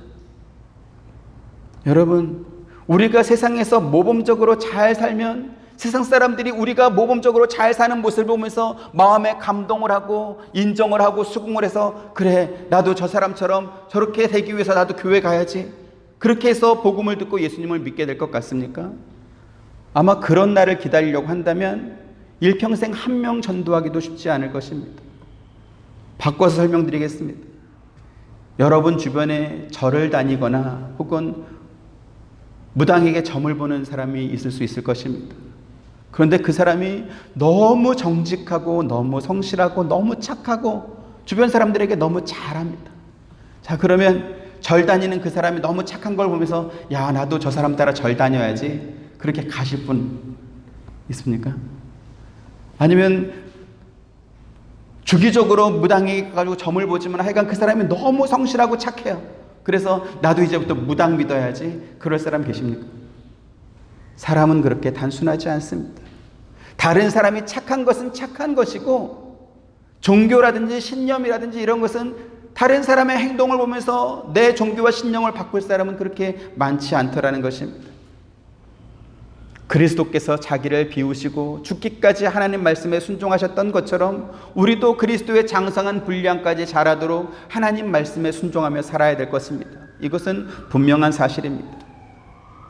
여러분, 우리가 세상에서 모범적으로 잘 살면 세상 사람들이 우리가 모범적으로 잘 사는 모습을 보면서 마음에 감동을 하고 인정을 하고 수긍을 해서 그래, 나도 저 사람처럼 저렇게 되기 위해서 나도 교회 가야지. 그렇게 해서 복음을 듣고 예수님을 믿게 될 것 같습니까? 아마 그런 날을 기다리려고 한다면 일평생 한 명 전도하기도 쉽지 않을 것입니다. 바꿔서 설명드리겠습니다. 여러분 주변에 절을 다니거나 혹은 무당에게 점을 보는 사람이 있을 수 있을 것입니다. 그런데 그 사람이 너무 정직하고 너무 성실하고 너무 착하고 주변 사람들에게 너무 잘합니다. 자, 그러면 절 다니는 그 사람이 너무 착한 걸 보면서 야, 나도 저 사람 따라 절 다녀야지, 그렇게 가실 분 있습니까? 아니면 주기적으로 무당에게 가지고 점을 보지만 하여간 그 사람이 너무 성실하고 착해요. 그래서 나도 이제부터 무당 믿어야지, 그럴 사람 계십니까? 사람은 그렇게 단순하지 않습니다. 다른 사람이 착한 것은 착한 것이고 종교라든지 신념이라든지 이런 것은 다른 사람의 행동을 보면서 내 종교와 신념을 바꿀 사람은 그렇게 많지 않더라는 것입니다. 그리스도께서 자기를 비우시고 죽기까지 하나님 말씀에 순종하셨던 것처럼 우리도 그리스도의 장성한 분량까지 자라도록 하나님 말씀에 순종하며 살아야 될 것입니다. 이것은 분명한 사실입니다.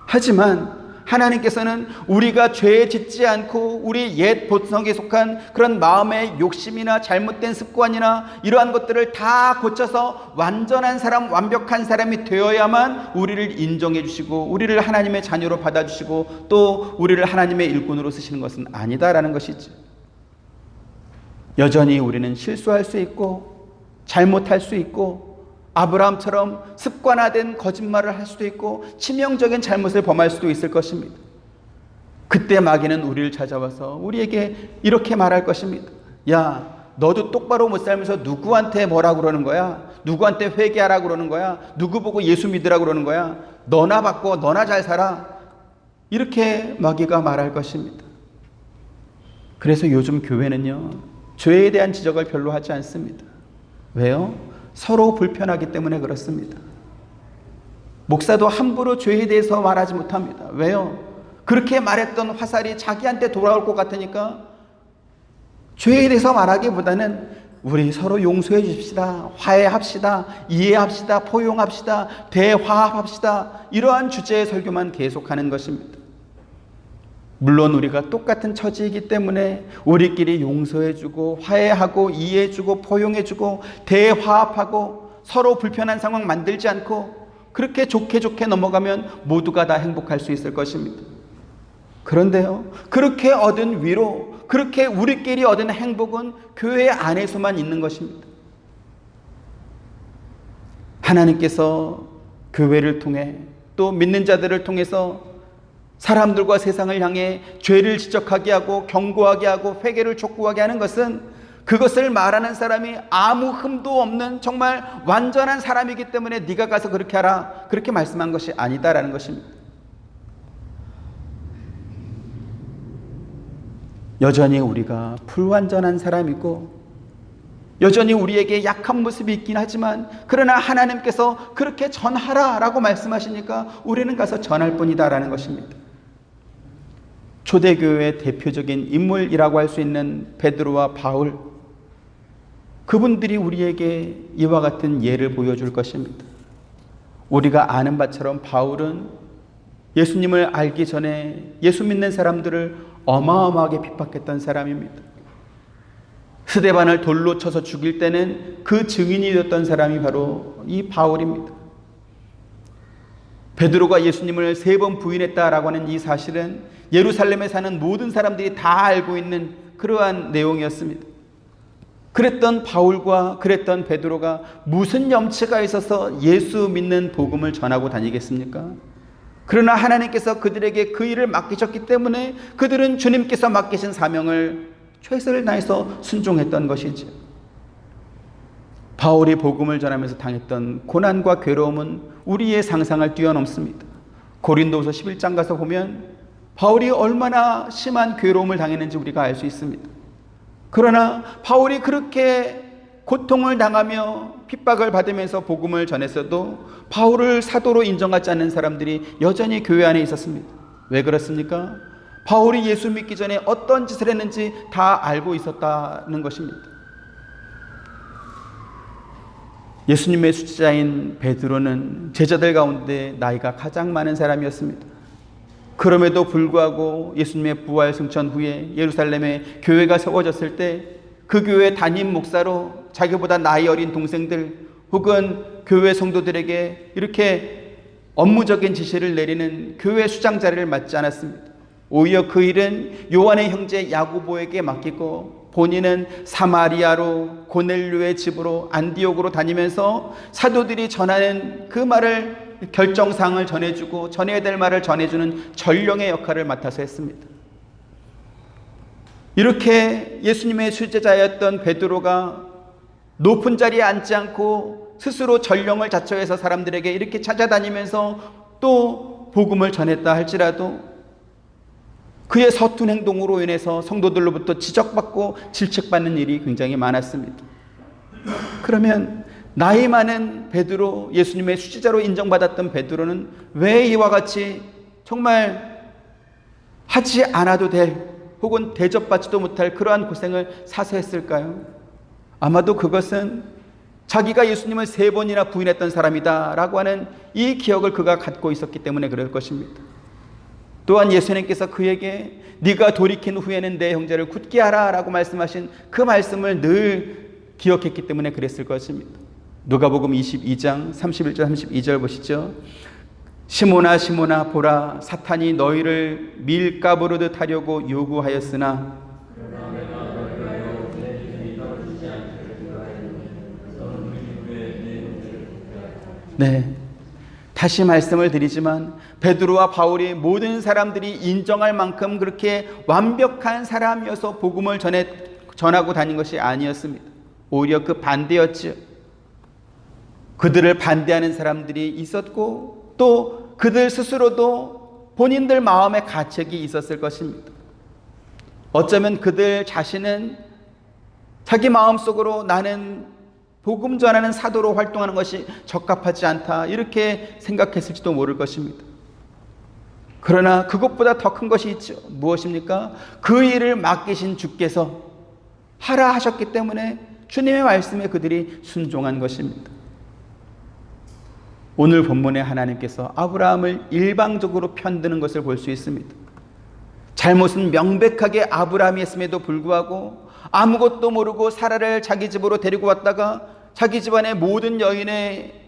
하지만 하나님께서는 우리가 죄에 짓지 않고 우리 옛 본성에 속한 그런 마음의 욕심이나 잘못된 습관이나 이러한 것들을 다 고쳐서 완전한 사람, 완벽한 사람이 되어야만 우리를 인정해 주시고 우리를 하나님의 자녀로 받아주시고 또 우리를 하나님의 일꾼으로 쓰시는 것은 아니다라는 것이죠. 여전히 우리는 실수할 수 있고 잘못할 수 있고 아브라함처럼 습관화된 거짓말을 할 수도 있고 치명적인 잘못을 범할 수도 있을 것입니다. 그때 마귀는 우리를 찾아와서 우리에게 이렇게 말할 것입니다. 야, 너도 똑바로 못 살면서 누구한테 뭐라고 그러는 거야? 누구한테 회개하라고 그러는 거야? 누구 보고 예수 믿으라고 그러는 거야? 너나 바꿔, 너나 잘 살아. 이렇게 마귀가 말할 것입니다. 그래서 요즘 교회는요, 죄에 대한 지적을 별로 하지 않습니다. 왜요? 서로 불편하기 때문에 그렇습니다. 목사도 함부로 죄에 대해서 말하지 못합니다. 왜요? 그렇게 말했던 화살이 자기한테 돌아올 것 같으니까 죄에 대해서 말하기보다는 우리 서로 용서해 주십시다, 화해합시다, 이해합시다, 포용합시다, 대화합시다, 이러한 주제의 설교만 계속하는 것입니다. 물론 우리가 똑같은 처지이기 때문에 우리끼리 용서해주고 화해하고 이해해주고 포용해주고 대화합하고 서로 불편한 상황 만들지 않고 그렇게 좋게 넘어가면 모두가 다 행복할 수 있을 것입니다. 그런데요, 그렇게 얻은 위로, 그렇게 우리끼리 얻은 행복은 교회 안에서만 있는 것입니다. 하나님께서 교회를 통해 또 믿는 자들을 통해서 사람들과 세상을 향해 죄를 지적하게 하고 경고하게 하고 회개를 촉구하게 하는 것은 그것을 말하는 사람이 아무 흠도 없는 정말 완전한 사람이기 때문에 네가 가서 그렇게 하라, 그렇게 말씀한 것이 아니다라는 것입니다. 여전히 우리가 불완전한 사람이고 여전히 우리에게 약한 모습이 있긴 하지만, 그러나 하나님께서 그렇게 전하라라고 말씀하시니까 우리는 가서 전할 뿐이다라는 것입니다. 초대교회의 대표적인 인물이라고 할 수 있는 베드로와 바울, 그분들이 우리에게 이와 같은 예를 보여줄 것입니다. 우리가 아는 바처럼 바울은 예수님을 알기 전에 예수 믿는 사람들을 어마어마하게 핍박했던 사람입니다. 스데반을 돌로 쳐서 죽일 때는 그 증인이 되었던 사람이 바로 이 바울입니다. 베드로가 예수님을 3번 부인했다라고 하는 이 사실은 예루살렘에 사는 모든 사람들이 다 알고 있는 그러한 내용이었습니다. 그랬던 바울과 그랬던 베드로가 무슨 염치가 있어서 예수 믿는 복음을 전하고 다니겠습니까? 그러나 하나님께서 그들에게 그 일을 맡기셨기 때문에 그들은 주님께서 맡기신 사명을 최선을 다해서 순종했던 것이죠. 바울이 복음을 전하면서 당했던 고난과 괴로움은 우리의 상상을 뛰어넘습니다. 고린도후서 11장 가서 보면 바울이 얼마나 심한 괴로움을 당했는지 우리가 알 수 있습니다. 그러나 바울이 그렇게 고통을 당하며 핍박을 받으면서 복음을 전했어도 바울을 사도로 인정하지 않는 사람들이 여전히 교회 안에 있었습니다. 왜 그렇습니까? 바울이 예수 믿기 전에 어떤 짓을 했는지 다 알고 있었다는 것입니다. 예수님의 수제자인 베드로는 제자들 가운데 나이가 가장 많은 사람이었습니다. 그럼에도 불구하고 예수님의 부활 승천 후에 예루살렘에 교회가 세워졌을 때 그 교회 담임 목사로 자기보다 나이 어린 동생들 혹은 교회 성도들에게 이렇게 업무적인 지시를 내리는 교회 수장 자리를 맡지 않았습니다. 오히려 그 일은 요한의 형제 야고보에게 맡기고 본인은 사마리아로 고넬료의 집으로 안디옥으로 다니면서 사도들이 전하는 그 말을 결정사항을 전해주고 전해야 될 말을 전해주는 전령의 역할을 맡아서 했습니다. 이렇게 예수님의 수제자였던 베드로가 높은 자리에 앉지 않고 스스로 전령을 자처해서 사람들에게 이렇게 찾아다니면서 또 복음을 전했다 할지라도 그의 서툰 행동으로 인해서 성도들로부터 지적받고 질책받는 일이 굉장히 많았습니다. 그러면 나이 많은 베드로, 예수님의 수제자로 인정받았던 베드로는 왜 이와 같이 정말 하지 않아도 될 혹은 대접받지도 못할 그러한 고생을 사서 했을까요? 아마도 그것은 자기가 예수님을 3번이나 부인했던 사람이다 라고 하는 이 기억을 그가 갖고 있었기 때문에 그럴 것입니다. 또한 예수님께서 그에게 네가 돌이킨 후에는 내 형제를 굳게 하라 라고 말씀하신 그 말씀을 늘 기억했기 때문에 그랬을 것입니다. 누가복음 22장 31절 32절 보시죠. 시몬아 시몬아 보라, 사탄이 너희를 밀가부르듯 하려고 요구하였으나 네, 다시 말씀을 드리지만 베드로와 바울이 모든 사람들이 인정할 만큼 그렇게 완벽한 사람이어서 복음을 전하고 다닌 것이 아니었습니다. 오히려 그 반대였죠. 그들을 반대하는 사람들이 있었고 또 그들 스스로도 본인들 마음에 가책이 있었을 것입니다. 어쩌면 그들 자신은 자기 마음속으로 나는 복음 전하는 사도로 활동하는 것이 적합하지 않다 이렇게 생각했을지도 모를 것입니다. 그러나 그것보다 더 큰 것이 있죠. 무엇입니까? 그 일을 맡기신 주께서 하라 하셨기 때문에 주님의 말씀에 그들이 순종한 것입니다. 오늘 본문에 하나님께서 아브라함을 일방적으로 편드는 것을 볼 수 있습니다. 잘못은 명백하게 아브라함이 했음에도 불구하고 아무것도 모르고 사라를 자기 집으로 데리고 왔다가 자기 집안의 모든 여인의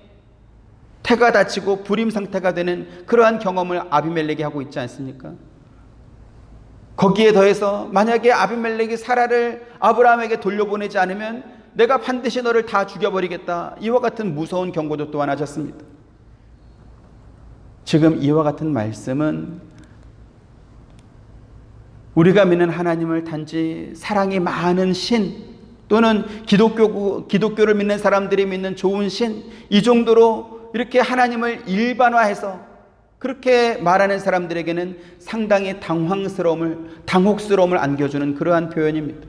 태가 다치고 불임 상태가 되는 그러한 경험을 아비멜렉이 하고 있지 않습니까? 거기에 더해서 만약에 아비멜렉이 사라를 아브라함에게 돌려보내지 않으면 내가 반드시 너를 다 죽여버리겠다, 이와 같은 무서운 경고도 또한 하셨습니다. 지금 이와 같은 말씀은 우리가 믿는 하나님을 단지 사랑이 많은 신, 또는 기독교를 믿는 사람들이 믿는 좋은 신, 이 정도로 이렇게 하나님을 일반화해서 그렇게 말하는 사람들에게는 상당히 당혹스러움을 안겨주는 그러한 표현입니다.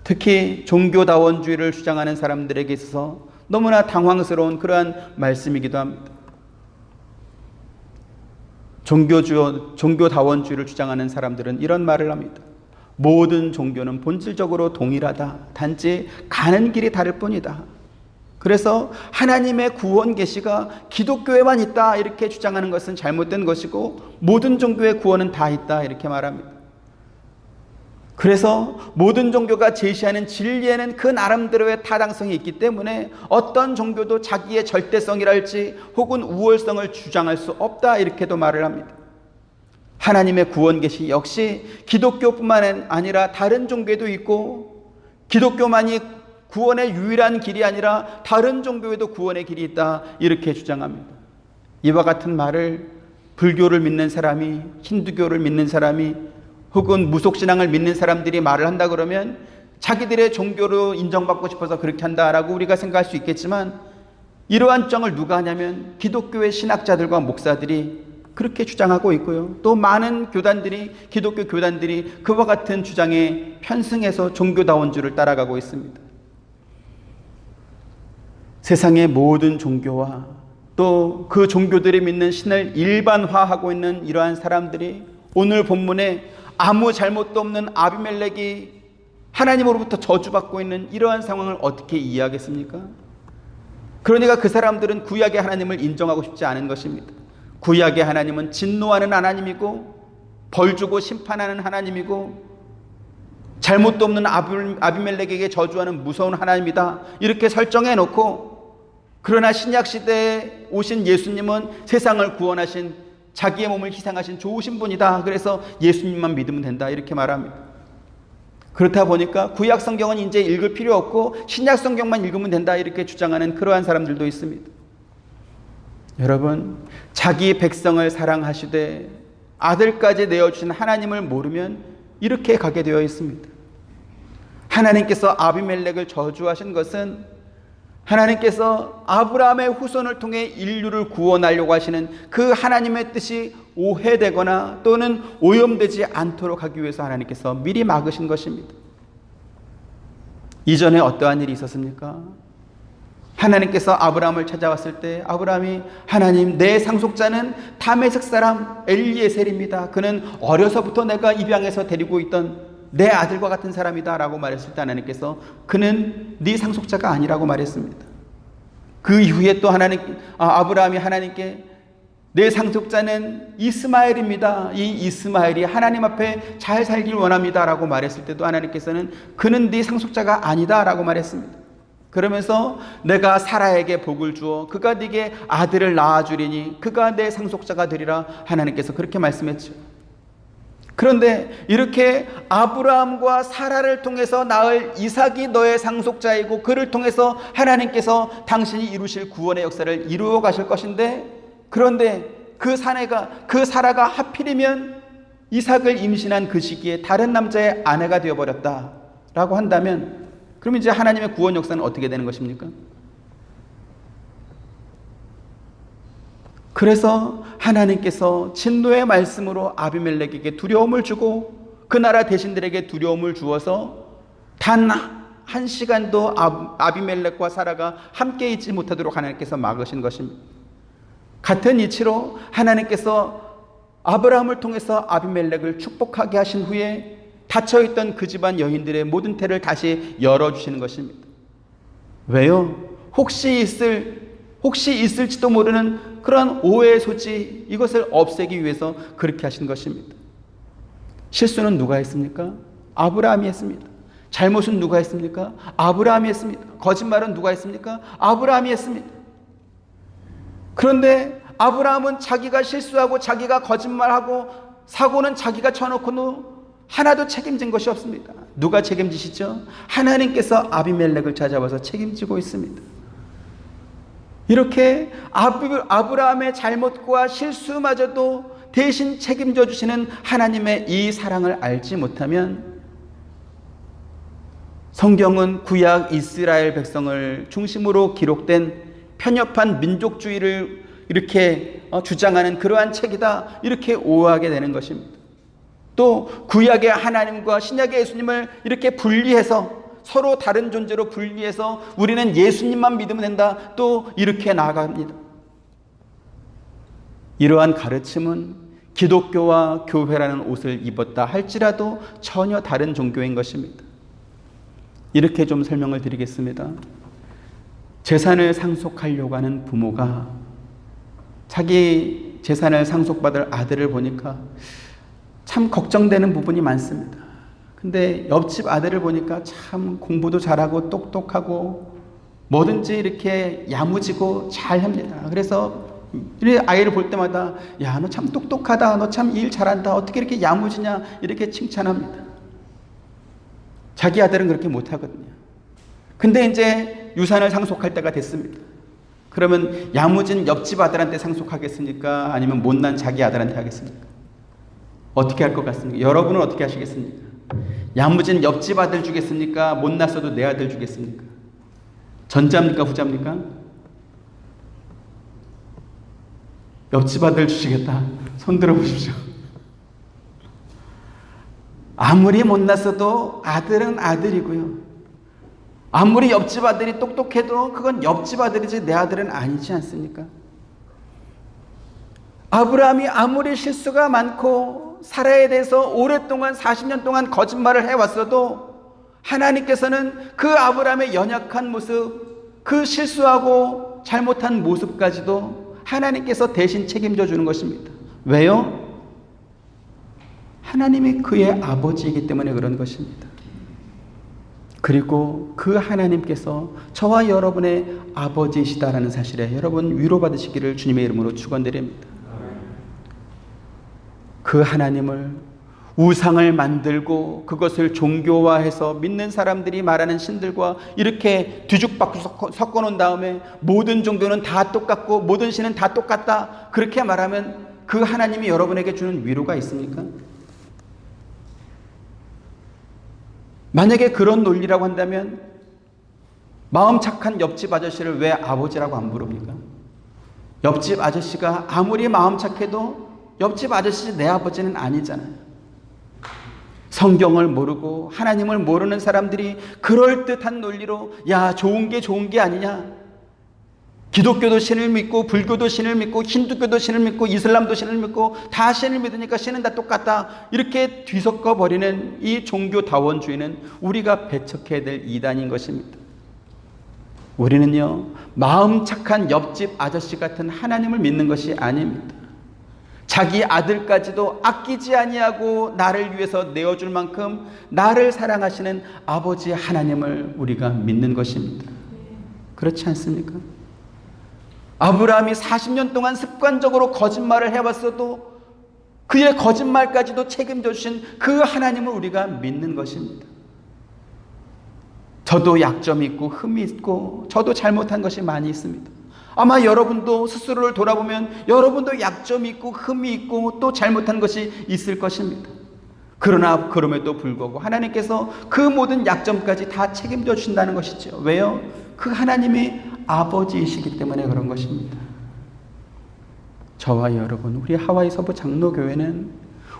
특히 종교다원주의를 주장하는 사람들에게 있어서 너무나 당황스러운 그러한 말씀이기도 합니다. 종교다원주의를 주장하는 사람들은 이런 말을 합니다. 모든 종교는 본질적으로 동일하다. 단지 가는 길이 다를 뿐이다. 그래서 하나님의 구원 계시가 기독교에만 있다 이렇게 주장하는 것은 잘못된 것이고, 모든 종교의 구원은 다 있다 이렇게 말합니다. 그래서 모든 종교가 제시하는 진리에는 그 나름대로의 타당성이 있기 때문에 어떤 종교도 자기의 절대성이랄지 혹은 우월성을 주장할 수 없다 이렇게도 말을 합니다. 하나님의 구원 계시 역시 기독교뿐만 아니라 다른 종교에도 있고, 기독교만이 구원의 유일한 길이 아니라 다른 종교에도 구원의 길이 있다 이렇게 주장합니다. 이와 같은 말을 불교를 믿는 사람이, 힌두교를 믿는 사람이, 혹은 무속신앙을 믿는 사람들이 말을 한다 그러면 자기들의 종교로 인정받고 싶어서 그렇게 한다라고 우리가 생각할 수 있겠지만, 이러한 주장을 누가 하냐면 기독교의 신학자들과 목사들이 그렇게 주장하고 있고요. 또 많은 기독교 교단들이 그와 같은 주장에 편승해서 종교다원주의를 따라가고 있습니다. 세상의 모든 종교와 또 그 종교들이 믿는 신을 일반화하고 있는 이러한 사람들이 오늘 본문에 아무 잘못도 없는 아비멜렉이 하나님으로부터 저주받고 있는 이러한 상황을 어떻게 이해하겠습니까? 그러니까 그 사람들은 구약의 하나님을 인정하고 싶지 않은 것입니다. 구약의 하나님은 진노하는 하나님이고 벌주고 심판하는 하나님이고 잘못도 없는 아비멜렉에게 저주하는 무서운 하나님이다 이렇게 설정해 놓고, 그러나 신약시대에 오신 예수님은 세상을 구원하신, 자기의 몸을 희생하신 좋으신 분이다, 그래서 예수님만 믿으면 된다 이렇게 말합니다. 그렇다 보니까 구약 성경은 이제 읽을 필요 없고 신약 성경만 읽으면 된다 이렇게 주장하는 그러한 사람들도 있습니다. 여러분, 자기 백성을 사랑하시되 아들까지 내어주신 하나님을 모르면 이렇게 가게 되어 있습니다. 하나님께서 아비멜렉을 저주하신 것은 하나님께서 아브라함의 후손을 통해 인류를 구원하려고 하시는 그 하나님의 뜻이 오해되거나 또는 오염되지 않도록 하기 위해서 하나님께서 미리 막으신 것입니다. 이전에 어떠한 일이 있었습니까? 하나님께서 아브라함을 찾아왔을 때 아브라함이, 하나님, 내 상속자는 다메섹 사람 엘리에셀입니다. 그는 어려서부터 내가 입양해서 데리고 있던 내 아들과 같은 사람이다 라고 말했을 때 하나님께서 그는 네 상속자가 아니라고 말했습니다. 그 이후에 또 아브라함이 하나님께 내 상속자는 이스마엘입니다. 이 이스마엘이 하나님 앞에 잘 살길 원합니다 라고 말했을 때도 하나님께서는 그는 네 상속자가 아니다 라고 말했습니다. 그러면서 내가 사라에게 복을 주어 그가 네게 아들을 낳아주리니 그가 내 상속자가 되리라 하나님께서 그렇게 말씀했죠. 그런데 이렇게 아브라함과 사라를 통해서 낳을 이삭이 너의 상속자이고 그를 통해서 하나님께서 당신이 이루실 구원의 역사를 이루어 가실 것인데, 그런데 그 사라가 하필이면 이삭을 임신한 그 시기에 다른 남자의 아내가 되어버렸다라고 한다면, 그럼 이제 하나님의 구원 역사는 어떻게 되는 것입니까? 그래서 하나님께서 진노의 말씀으로 아비멜렉에게 두려움을 주고 그 나라 대신들에게 두려움을 주어서 단 한 시간도 아비멜렉과 사라가 함께 있지 못하도록 하나님께서 막으신 것입니다. 같은 이치로 하나님께서 아브라함을 통해서 아비멜렉을 축복하게 하신 후에 닫혀있던 그 집안 여인들의 모든 태를 다시 열어주시는 것입니다. 왜요? 혹시 있을지도 모르는 그런 오해의 소지, 이것을 없애기 위해서 그렇게 하신 것입니다. 실수는 누가 했습니까? 아브라함이 했습니다. 잘못은 누가 했습니까? 아브라함이 했습니다. 거짓말은 누가 했습니까? 아브라함이 했습니다. 그런데 아브라함은 자기가 실수하고 자기가 거짓말하고 사고는 자기가 쳐놓고는 하나도 책임진 것이 없습니다. 누가 책임지시죠? 하나님께서 아비멜렉을 찾아와서 책임지고 있습니다. 이렇게 아브라함의 잘못과 실수마저도 대신 책임져 주시는 하나님의 이 사랑을 알지 못하면 성경은 구약 이스라엘 백성을 중심으로 기록된 편협한 민족주의를 이렇게 주장하는 그러한 책이다, 이렇게 오해하게 되는 것입니다. 또 구약의 하나님과 신약의 예수님을 이렇게 분리해서 서로 다른 존재로 분리해서 우리는 예수님만 믿으면 된다, 또 이렇게 나아갑니다. 이러한 가르침은 기독교와 교회라는 옷을 입었다 할지라도 전혀 다른 종교인 것입니다. 이렇게 좀 설명을 드리겠습니다. 재산을 상속하려고 하는 부모가 자기 재산을 상속받을 아들을 보니까 참 걱정되는 부분이 많습니다. 근데 옆집 아들을 보니까 참 공부도 잘하고 똑똑하고 뭐든지 이렇게 야무지고 잘합니다. 그래서 아이를 볼 때마다 야, 너 참 똑똑하다, 너 참 일 잘한다, 어떻게 이렇게 야무지냐, 이렇게 칭찬합니다. 자기 아들은 그렇게 못하거든요. 근데 이제 유산을 상속할 때가 됐습니다. 그러면 야무진 옆집 아들한테 상속하겠습니까? 아니면 못난 자기 아들한테 하겠습니까? 어떻게 할 것 같습니까? 여러분은 어떻게 하시겠습니까? 야무진 옆집 아들 주겠습니까? 못났어도 내 아들 주겠습니까? 전자입니까? 후자입니까? 옆집 아들 주시겠다. 손 들어보십시오. 아무리 못났어도 아들은 아들이고요. 아무리 옆집 아들이 똑똑해도 그건 옆집 아들이지 내 아들은 아니지 않습니까? 아브라함이 아무리 실수가 많고 사라에 대해서 오랫동안 40년 동안 거짓말을 해왔어도 하나님께서는 그 아브라함의 연약한 모습, 그 실수하고 잘못한 모습까지도 하나님께서 대신 책임져 주는 것입니다. 왜요? 하나님이 그의 아버지이기 때문에 그런 것입니다. 그리고 그 하나님께서 저와 여러분의 아버지이시다라는 사실에 여러분 위로받으시기를 주님의 이름으로 축원드립니다. 그 하나님을 우상을 만들고 그것을 종교화해서 믿는 사람들이 말하는 신들과 이렇게 뒤죽박죽 섞어놓은 다음에 모든 종교는 다 똑같고 모든 신은 다 똑같다, 그렇게 말하면 그 하나님이 여러분에게 주는 위로가 있습니까? 만약에 그런 논리라고 한다면 마음 착한 옆집 아저씨를 왜 아버지라고 안 부릅니까? 옆집 아저씨가 아무리 마음 착해도 옆집 아저씨 내 아버지는 아니잖아요. 성경을 모르고 하나님을 모르는 사람들이 그럴듯한 논리로 야, 좋은 게 아니냐, 기독교도 신을 믿고 불교도 신을 믿고 힌두교도 신을 믿고 이슬람도 신을 믿고 다 신을 믿으니까 신은 다 똑같다, 이렇게 뒤섞어 버리는 이 종교다원주의는 우리가 배척해야 될 이단인 것입니다. 우리는요, 마음 착한 옆집 아저씨 같은 하나님을 믿는 것이 아닙니다. 자기 아들까지도 아끼지 아니하고 나를 위해서 내어줄 만큼 나를 사랑하시는 아버지 하나님을 우리가 믿는 것입니다. 그렇지 않습니까? 아브라함이 40년 동안 습관적으로 거짓말을 해왔어도 그의 거짓말까지도 책임져 주신 그 하나님을 우리가 믿는 것입니다. 저도 약점이 있고 흠이 있고 저도 잘못한 것이 많이 있습니다. 아마 여러분도 스스로를 돌아보면 여러분도 약점이 있고 흠이 있고 또 잘못한 것이 있을 것입니다. 그러나 그럼에도 불구하고 하나님께서 그 모든 약점까지 다 책임져 주신다는 것이죠. 왜요? 그 하나님이 아버지이시기 때문에 그런 것입니다. 저와 여러분, 우리 하와이 서부 장로교회는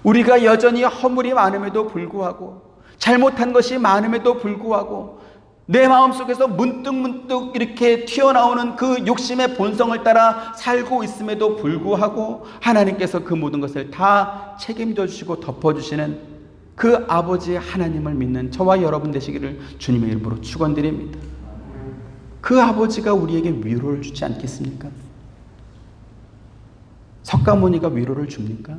우리가 여전히 허물이 많음에도 불구하고 잘못한 것이 많음에도 불구하고 내 마음속에서 문득문득 이렇게 튀어나오는 그 욕심의 본성을 따라 살고 있음에도 불구하고 하나님께서 그 모든 것을 다 책임져 주시고 덮어주시는 그 아버지 하나님을 믿는 저와 여러분 되시기를 주님의 이름으로 축원드립니다. 그 아버지가 우리에게 위로를 주지 않겠습니까? 석가모니가 위로를 줍니까?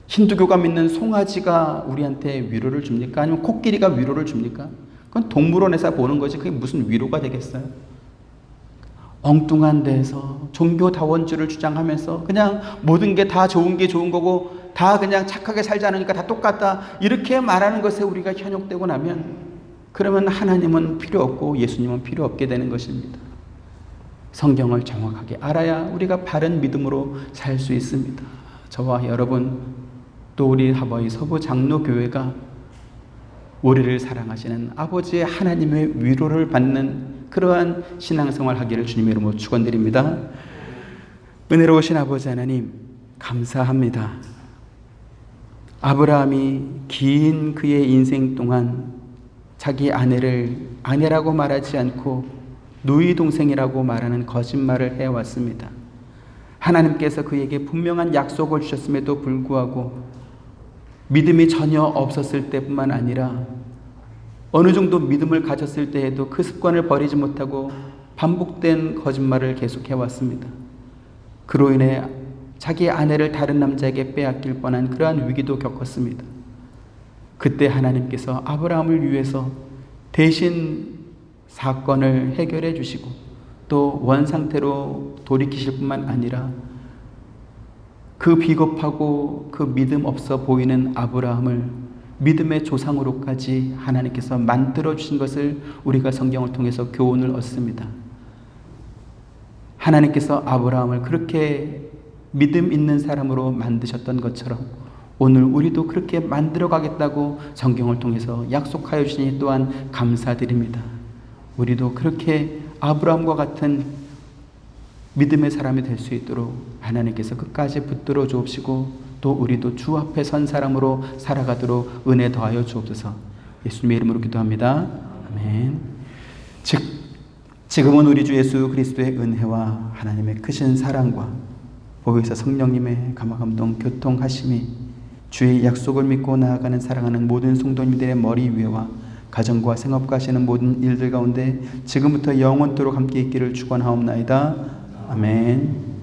힌두교가 믿는 송아지가 우리한테 위로를 줍니까? 아니면 코끼리가 위로를 줍니까? 그건 동물원에서 보는 거지 그게 무슨 위로가 되겠어요? 엉뚱한 데에서 종교다원주를 주장하면서 그냥 모든 게 다 좋은 게 좋은 거고 다 그냥 착하게 살자니까 다 똑같다 이렇게 말하는 것에 우리가 현혹되고 나면 그러면 하나님은 필요 없고 예수님은 필요 없게 되는 것입니다. 성경을 정확하게 알아야 우리가 바른 믿음으로 살 수 있습니다. 저와 여러분 또 우리 하버이 서부 장로교회가 우리를 사랑하시는 아버지의 하나님의 위로를 받는 그러한 신앙생활 하기를 주님의 이름으로 축원드립니다. 은혜로우신 아버지 하나님 감사합니다. 아브라함이 긴 그의 인생 동안 자기 아내를 아내라고 말하지 않고 누이 동생이라고 말하는 거짓말을 해왔습니다. 하나님께서 그에게 분명한 약속을 주셨음에도 불구하고 믿음이 전혀 없었을 때뿐만 아니라 어느 정도 믿음을 가졌을 때에도 그 습관을 버리지 못하고 반복된 거짓말을 계속해왔습니다. 그로 인해 자기 아내를 다른 남자에게 빼앗길 뻔한 그러한 위기도 겪었습니다. 그때 하나님께서 아브라함을 위해서 대신 사건을 해결해 주시고 또 원상태로 돌이키실 뿐만 아니라 그 비겁하고 그 믿음 없어 보이는 아브라함을 믿음의 조상으로까지 하나님께서 만들어 주신 것을 우리가 성경을 통해서 교훈을 얻습니다. 하나님께서 아브라함을 그렇게 믿음 있는 사람으로 만드셨던 것처럼 오늘 우리도 그렇게 만들어 가겠다고 성경을 통해서 약속하여 주시니 또한 감사드립니다. 우리도 그렇게 아브라함과 같은 믿음의 사람이 될 수 있도록 하나님께서 끝까지 붙들어 주옵시고 또 우리도 주 앞에 선 사람으로 살아가도록 은혜 더하여 주옵소서. 예수님의 이름으로 기도합니다. 아멘. 지금은 우리 주 예수 그리스도의 은혜와 하나님의 크신 사랑과 보혜사 성령님의 감화감동 교통하심이 주의 약속을 믿고 나아가는 사랑하는 모든 성도님들의 머리 위에와 가정과 생업과 하시는 모든 일들 가운데 지금부터 영원토록 함께 있기를 축원하옵나이다. 아멘.